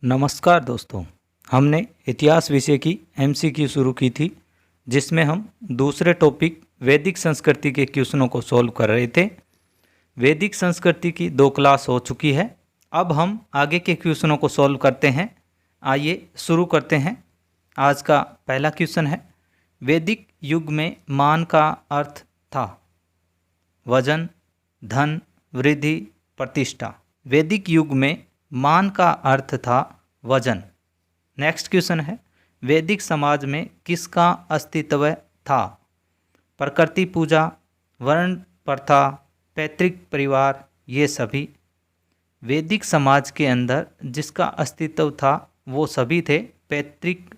नमस्कार दोस्तों। हमने इतिहास विषय की एमसीक्यू शुरू की थी, जिसमें हम दूसरे टॉपिक वैदिक संस्कृति के क्वेश्चनों को सॉल्व कर रहे थे। वैदिक संस्कृति की 2 क्लास हो चुकी है। अब हम आगे के क्वेश्चनों को सॉल्व करते हैं। आइए शुरू करते हैं। आज का पहला क्वेश्चन है, वैदिक युग में मान का अर्थ था वजन, धन, वृद्धि, प्रतिष्ठा। वैदिक युग में मान का अर्थ था वजन। नेक्स्ट क्वेश्चन है, वैदिक समाज में किसका अस्तित्व था? प्रकृति पूजा, वर्ण प्रथा, पैतृक परिवार, ये सभी। वैदिक समाज के अंदर जिसका अस्तित्व था वो सभी थे, पैतृक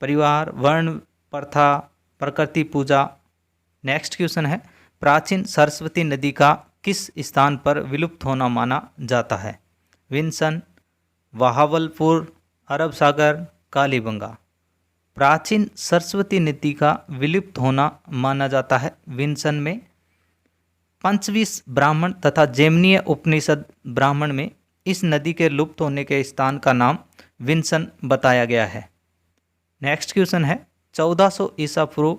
परिवार, वर्ण प्रथा, प्रकृति पूजा। नेक्स्ट क्वेश्चन है, प्राचीन सरस्वती नदी का किस स्थान पर विलुप्त होना माना जाता है? विंसन, बहावलपुर, अरब सागर, कालीबंगा। प्राचीन सरस्वती नदी का विलुप्त होना माना जाता है विंसन में। पंचविश ब्राह्मण तथा जैमिनीय उपनिषद ब्राह्मण में इस नदी के लुप्त होने के स्थान का नाम विंसन बताया गया है। नेक्स्ट क्वेश्चन है, 1400 ईसा पूर्व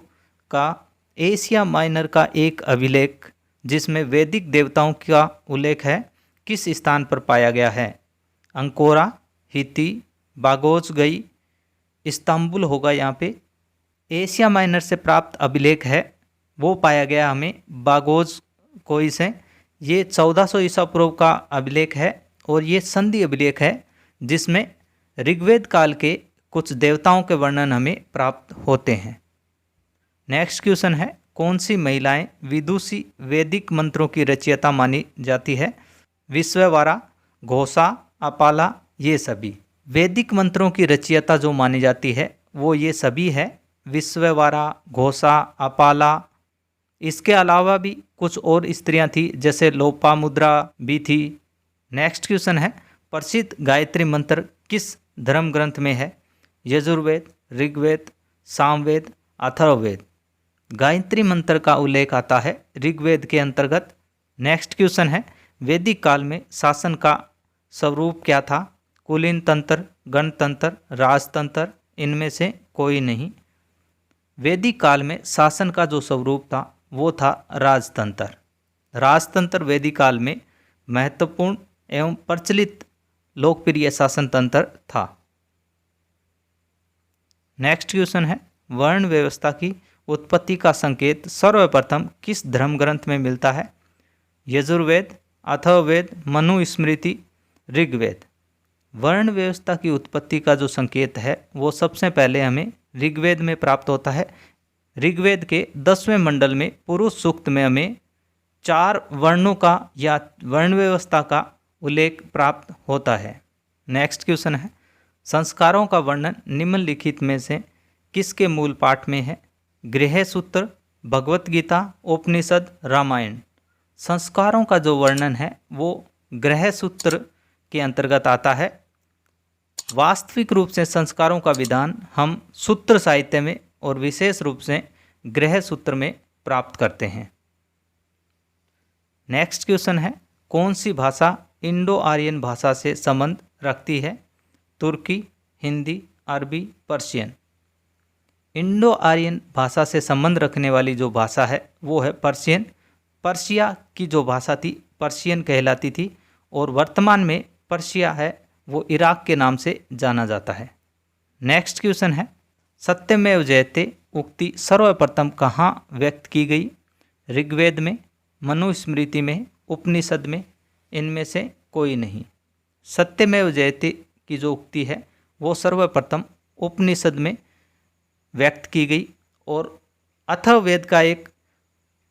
का एशिया माइनर का एक अभिलेख जिसमें वैदिक देवताओं का उल्लेख है किस स्थान पर पाया गया है? अंकोरा, हिती, बागोज गई, इस्तांबुल होगा यहाँ पे। एशिया माइनर से प्राप्त अभिलेख है वो पाया गया हमें बागोज कोई से। ये 1400 ईसा पूर्व का अभिलेख है और ये संधि अभिलेख है जिसमें ऋग्वेद काल के कुछ देवताओं के वर्णन हमें प्राप्त होते हैं। नेक्स्ट क्वेश्चन है, कौन सी महिलाएं विदुषी वैदिक मंत्रों की रचयिता मानी जाती है? विश्ववारा, घोषा, अपाला, ये सभी। वैदिक मंत्रों की रचयिता जो मानी जाती है वो ये सभी है, विश्ववारा, घोषा, अपाला। इसके अलावा भी कुछ और स्त्रियां थी जैसे लोपामुद्रा भी थी। नेक्स्ट क्वेश्चन है, प्रसिद्ध गायत्री मंत्र किस धर्म ग्रंथ में है? यजुर्वेद, ऋग्वेद, सामवेद, अथर्ववेद। गायत्री मंत्र का उल्लेख आता है ऋग्वेद के अंतर्गत। नेक्स्ट क्वेश्चन है, वैदिक काल में शासन का स्वरूप क्या था? कुलीन तंत्र, गणतंत्र, राजतंत्र, इनमें से कोई नहीं। वैदिक काल में शासन का जो स्वरूप था वो था राजतंत्र। राजतंत्र वैदिक काल में महत्वपूर्ण एवं प्रचलित लोकप्रिय शासन तंत्र था। नेक्स्ट क्वेश्चन है, वर्ण व्यवस्था की उत्पत्ति का संकेत सर्वप्रथम किस धर्म ग्रंथ में मिलता है? यजुर्वेद, अथर्ववेद, मनुस्मृति, ऋग्वेद। वर्ण व्यवस्था की उत्पत्ति का जो संकेत है वो सबसे पहले हमें ऋग्वेद में प्राप्त होता है। ऋग्वेद के 10वें मंडल में पुरुष सूक्त में हमें 4 वर्णों का या वर्ण व्यवस्था का उल्लेख प्राप्त होता है। नेक्स्ट क्वेश्चन है, संस्कारों का वर्णन निम्नलिखित में से किसके मूल पाठ में है? गृह सूत्र, भगवत गीता, उपनिषद, रामायण। संस्कारों का जो वर्णन है वो गृह सूत्र के अंतर्गत आता है। वास्तविक रूप से संस्कारों का विधान हम सूत्र साहित्य में और विशेष रूप से गृह सूत्र में प्राप्त करते हैं। नेक्स्ट क्वेश्चन है, कौन सी भाषा इंडो आर्यन भाषा से संबंध रखती है? तुर्की, हिंदी, अरबी, पर्शियन। इंडो आर्यन भाषा से संबंध रखने वाली जो भाषा है वो है पर्शियन। पर्शिया की जो भाषा थी पर्शियन कहलाती थी और वर्तमान में पर्शिया है वो इराक के नाम से जाना जाता है। नेक्स्ट क्वेश्चन है, सत्यमेव जयते उक्ति सर्वप्रथम कहाँ व्यक्त की गई? ऋग्वेद में, मनुस्मृति में, उपनिषद में, इनमें से कोई नहीं। सत्यमेव जयते की जो उक्ति है वो सर्वप्रथम उपनिषद में व्यक्त की गई और अथर्ववेद का एक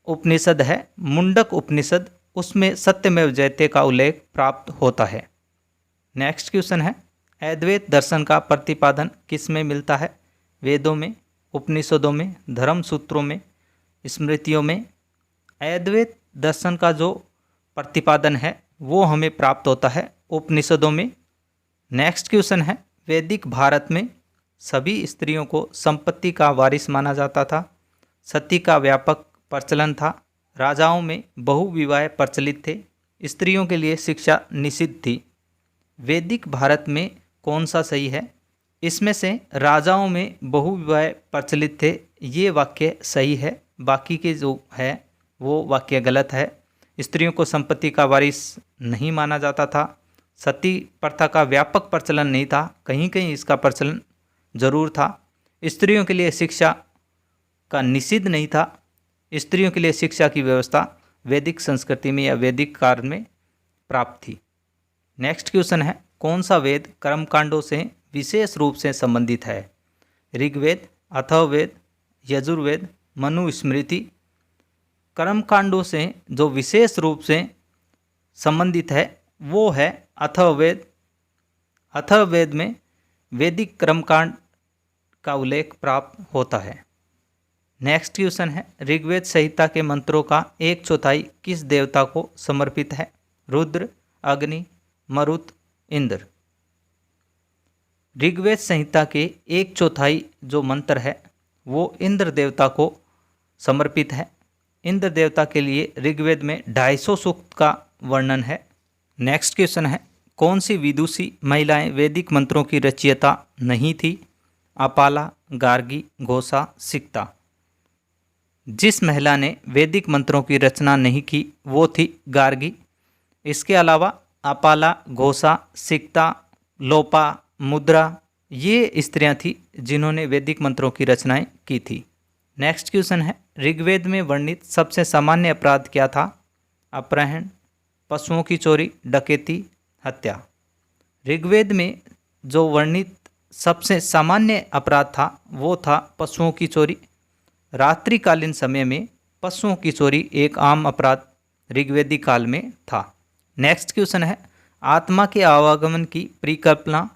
उपनिषद है मुंडक उपनिषद, उसमें सत्यमेव जयते का उल्लेख प्राप्त होता है। नेक्स्ट क्वेश्चन है, अद्वैत दर्शन का प्रतिपादन किस में मिलता है? वेदों में, उपनिषदों में, धर्म सूत्रों में, स्मृतियों में। अद्वैत दर्शन का जो प्रतिपादन है वो हमें प्राप्त होता है उपनिषदों में। नेक्स्ट क्वेश्चन है, वैदिक भारत में सभी स्त्रियों को संपत्ति का वारिस माना जाता था। सती का व्यापक प्रचलन था। राजाओं में बहुविवाह प्रचलित थे। स्त्रियों के लिए शिक्षा निषिद्ध थी। वैदिक भारत में कौन सा सही है? इसमें से राजाओं में बहुविवाह प्रचलित थे, ये वाक्य सही है। बाकी के जो है वो वाक्य गलत है। स्त्रियों को संपत्ति का वारिस नहीं माना जाता था। सती प्रथा का व्यापक प्रचलन नहीं था, कहीं कहीं इसका प्रचलन जरूर था। स्त्रियों के लिए शिक्षा का निषिद्ध नहीं था। स्त्रियों के लिए शिक्षा की व्यवस्था वैदिक संस्कृति में या वैदिक काल में प्राप्त थी। नेक्स्ट क्वेश्चन है, कौन सा वेद कर्मकांडों से विशेष रूप से संबंधित है? ऋग्वेद, अथर्ववेद, यजुर्वेद, मनुस्मृति। कर्मकांडों से जो विशेष रूप से संबंधित है वो है अथर्ववेद। अथर्ववेद में वैदिक कर्मकांड का उल्लेख प्राप्त होता है। नेक्स्ट क्वेश्चन है, ऋग्वेद संहिता के मंत्रों का 1/4 किस देवता को समर्पित है? रुद्र, अग्नि, मरुत, इंद्र। ऋग्वेद संहिता के 1/4 जो मंत्र है वो इंद्र देवता को समर्पित है। इंद्र देवता के लिए ऋग्वेद में 250 सूक्त का वर्णन है। नेक्स्ट क्वेश्चन है, कौन सी विदुषी महिलाएं वैदिक मंत्रों की रचयिता नहीं थी? अपाला, गार्गी, घोषा, सिक्ता। जिस महिला ने वैदिक मंत्रों की रचना नहीं की वो थी गार्गी। इसके अलावा अपाला, घोषा, सिक्ता, लोपा, मुद्रा ये स्त्रियां थी जिन्होंने वैदिक मंत्रों की रचनाएं की थी। नेक्स्ट क्वेश्चन है, ऋग्वेद में वर्णित सबसे सामान्य अपराध क्या था? अपहरण, पशुओं की चोरी, डकैती, हत्या। ऋग्वेद में जो वर्णित सबसे सामान्य अपराध था वो था पशुओं की चोरी। रात्रिकालीन समय में पशुओं की चोरी एक आम अपराध ऋग्वेदी काल में था। नेक्स्ट क्वेश्चन है, आत्मा के आवागमन की परिकल्पना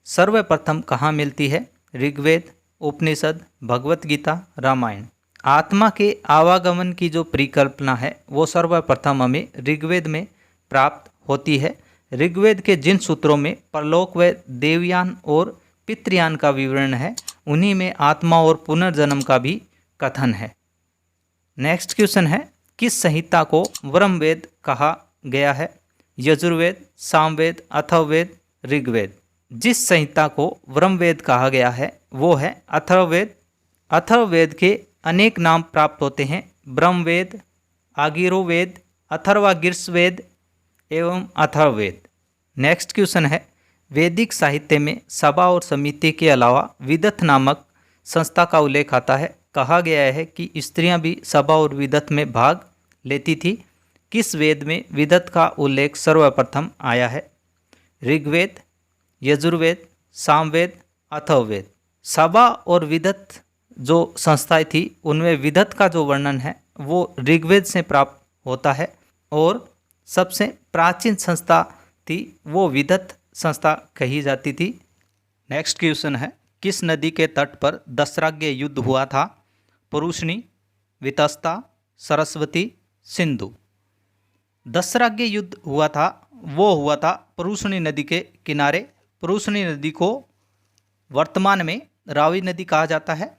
सर्वप्रथम कहाँ मिलती है? ऋग्वेद, उपनिषद, भगवत गीता, रामायण। आत्मा के आवागमन की जो परिकल्पना है वो सर्वप्रथम हमें ऋग्वेद में प्राप्त होती है। ऋग्वेद के जिन सूत्रों में परलोक व देवयान और पितृयान का विवरण है उन्हीं में आत्मा और पुनर्जन्म का भी कथन है। नेक्स्ट क्वेश्चन है, किस संहिता को ब्रह्मवेद कहा गया है? यजुर्वेद, सामवेद, अथर्ववेद, ऋग्वेद। जिस संहिता को ब्रह्मवेद कहा गया है वो है अथर्ववेद। अथर्ववेद के अनेक नाम प्राप्त होते हैं, ब्रह्मवेद, आगिरोवेद, अथर्वागिर्सवेद एवं अथर्ववेद। नेक्स्ट क्वेश्चन है, वैदिक साहित्य में सभा और समिति के अलावा विदथ नामक संस्था का उल्लेख आता है। कहा गया है कि स्त्रियां भी सभा और विदथ में भाग लेती थी। किस वेद में विदथ का उल्लेख सर्वप्रथम आया है? ऋग्वेद, यजुर्वेद, सामवेद, अथर्ववेद। सभा और विदथ जो संस्थाएं थी उनमें विदथ का जो वर्णन है वो ऋग्वेद से प्राप्त होता है और सबसे प्राचीन संस्था थी वो विदथ संस्था कही जाती थी। नेक्स्ट क्वेश्चन है, किस नदी के तट पर दशराग्य युद्ध हुआ था? पुरुषनी, वितस्ता, सरस्वती, सिंधु। दशराग्य युद्ध हुआ था पुरुषनी नदी के किनारे। पुरुषनी नदी को वर्तमान में रावी नदी कहा जाता है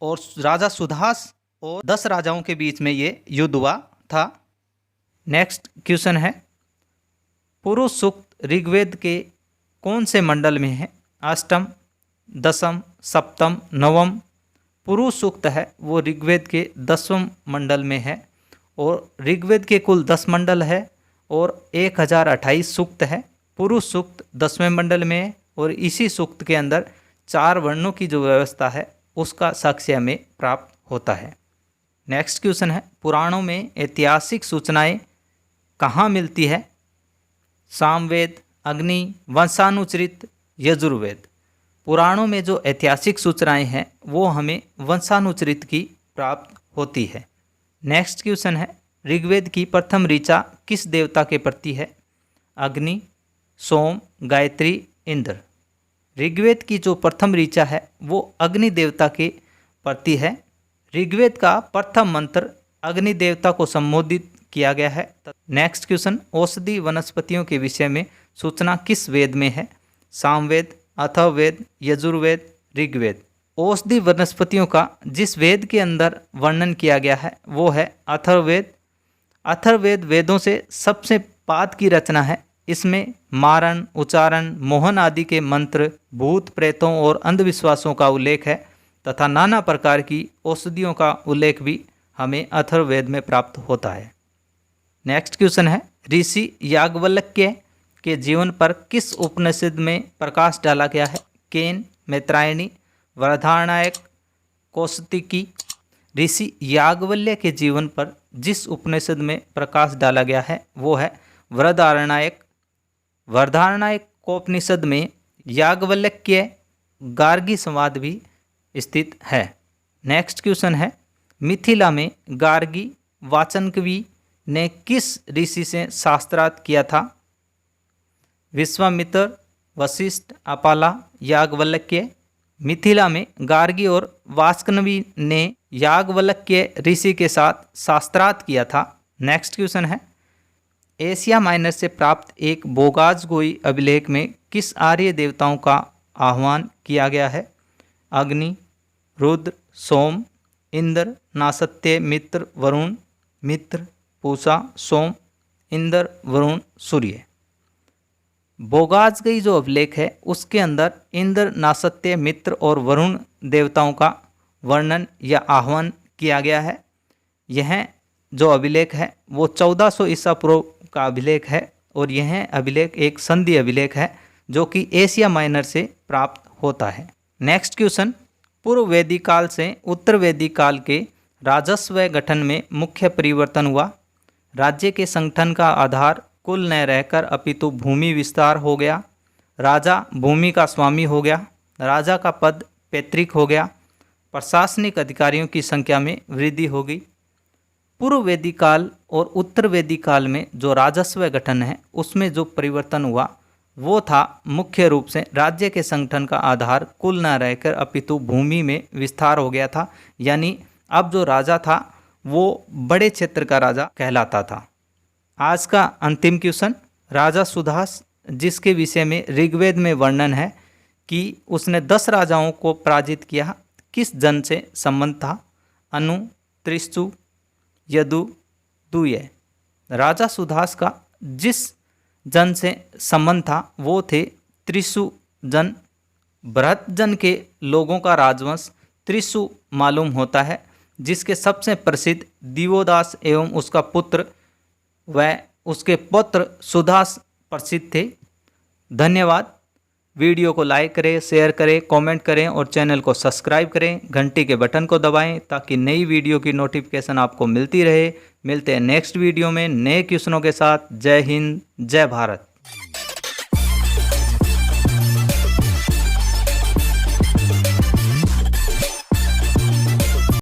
और राजा सुदास और 10 राजाओं के बीच में ये युद्ध हुआ था। नेक्स्ट क्वेश्चन है, पुरुष सूक्त ऋग्वेद के कौन से मंडल में है? अष्टम, दसम, सप्तम, नवम। पुरुष सूक्त है वो ऋग्वेद के 10वें मंडल में है और ऋग्वेद के कुल 10 मंडल है और 1028 सूक्त है। पुरुष सूक्त 10वें मंडल में है और इसी सूक्त के अंदर 4 वर्णों की जो व्यवस्था है उसका साक्ष्य में प्राप्त होता है। नेक्स्ट क्वेश्चन है, पुराणों में ऐतिहासिक सूचनाएं कहाँ मिलती है? सामवेद, अग्नि, वंशानुचरित, यजुर्वेद। पुराणों में जो ऐतिहासिक सूचनाएं हैं वो हमें वंशानुचरित की प्राप्त होती है। नेक्स्ट क्वेश्चन है, ऋग्वेद की प्रथम ऋचा किस देवता के प्रति है? अग्नि, सोम, गायत्री, इंद्र। ऋग्वेद की जो प्रथम ऋचा है वो अग्नि देवता के प्रति है। ऋग्वेद का प्रथम मंत्र अग्नि देवता को संबोधित किया गया है। नेक्स्ट क्वेश्चन, औषधि वनस्पतियों के विषय में सूचना किस वेद में है? सामवेद, अथर्ववेद, यजुर्वेद, ऋग्वेद। औषधि वनस्पतियों का जिस वेद के अंदर वर्णन किया गया है वो है अथर्ववेद। अथर्ववेद वेदों से सबसे बाद की रचना है इसमें मारण, उच्चारण, मोहन आदि के मंत्र, भूत प्रेतों और अंधविश्वासों का उल्लेख है तथा नाना प्रकार की औषधियों का उल्लेख भी हमें अथर्ववेद में प्राप्त होता है। नेक्स्ट क्वेश्चन है, ऋषि याज्ञवल्क्य के जीवन पर किस उपनिषद में प्रकाश डाला गया है? केन, मैत्रायणी, बृहदारण्यक, कौशिकी। ऋषि याज्ञवल्क्य के जीवन पर जिस उपनिषद में प्रकाश डाला गया है वो है बृहदारण्यक। बृहदारण्यकोपनिषद में याज्ञवल्क्य गार्गी संवाद भी स्थित है। नेक्स्ट क्वेश्चन है, मिथिला में गार्गी वाचनकवि ने किस ऋषि से शास्त्रार्थ किया था? विश्वामित्र, वशिष्ठ, अपाला, याज्ञवल्क्य। मिथिला में गार्गी और वाचनकवि ने याज्ञवल्क्य ऋषि के साथ शास्त्रार्थ किया था। नेक्स्ट क्वेश्चन है, एशिया माइनर से प्राप्त एक बोगाजगोई अभिलेख में किस आर्य देवताओं का आह्वान किया गया है? अग्नि, रुद्र, सोम, इंद्र, नासत्य, मित्र, वरुण। मित्र, पूषा, सोम, इंद्र, वरुण, सूर्य। बोगाजगई जो अभिलेख है उसके अंदर इंद्र, नासत्य, मित्र और वरुण देवताओं का वर्णन या आह्वान किया गया है। यह जो अभिलेख है वो 1400 ईसा पूर्व का अभिलेख है और यह अभिलेख एक संधि अभिलेख है जो कि एशिया माइनर से प्राप्त होता है। नेक्स्ट क्वेश्चन, पूर्व वैदिक काल से उत्तर वैदिक काल के राजस्व गठन में मुख्य परिवर्तन हुआ। राज्य के संगठन का आधार कुल न रहकर अपितु भूमि विस्तार हो गया। राजा भूमि का स्वामी हो गया। राजा का पद पैतृक हो गया। प्रशासनिक अधिकारियों की संख्या में वृद्धि हो गई। पूर्व वैदिक काल और उत्तर वैदिक काल में जो राजस्व गठन है उसमें जो परिवर्तन हुआ वो था मुख्य रूप से राज्य के संगठन का आधार कुल न रहकर अपितु भूमि में विस्तार हो गया था। यानी अब जो राजा था वो बड़े क्षेत्र का राजा कहलाता था। आज का अंतिम क्वेश्चन, राजा सुदास जिसके विषय में ऋग्वेद में वर्णन है कि उसने 10 राजाओं को पराजित किया, किस जन से संबंध था? अनु, त्रिशु, यदु, दूय। राजा सुदास का जिस जन से संबंध था वो थे त्रिशु जन। भरत जन के लोगों का राजवंश त्रिशु मालूम होता है, जिसके सबसे प्रसिद्ध दिवोदास एवं उसका पुत्र व उसके पुत्र सुदास प्रसिद्ध थे। धन्यवाद। वीडियो को लाइक करें, शेयर करें, कमेंट करें और चैनल को सब्सक्राइब करें। घंटी के बटन को दबाएं ताकि नई वीडियो की नोटिफिकेशन आपको मिलती रहे। मिलते हैं नेक्स्ट वीडियो में नए क्वेश्चनों के साथ। जय हिंद, जय भारत।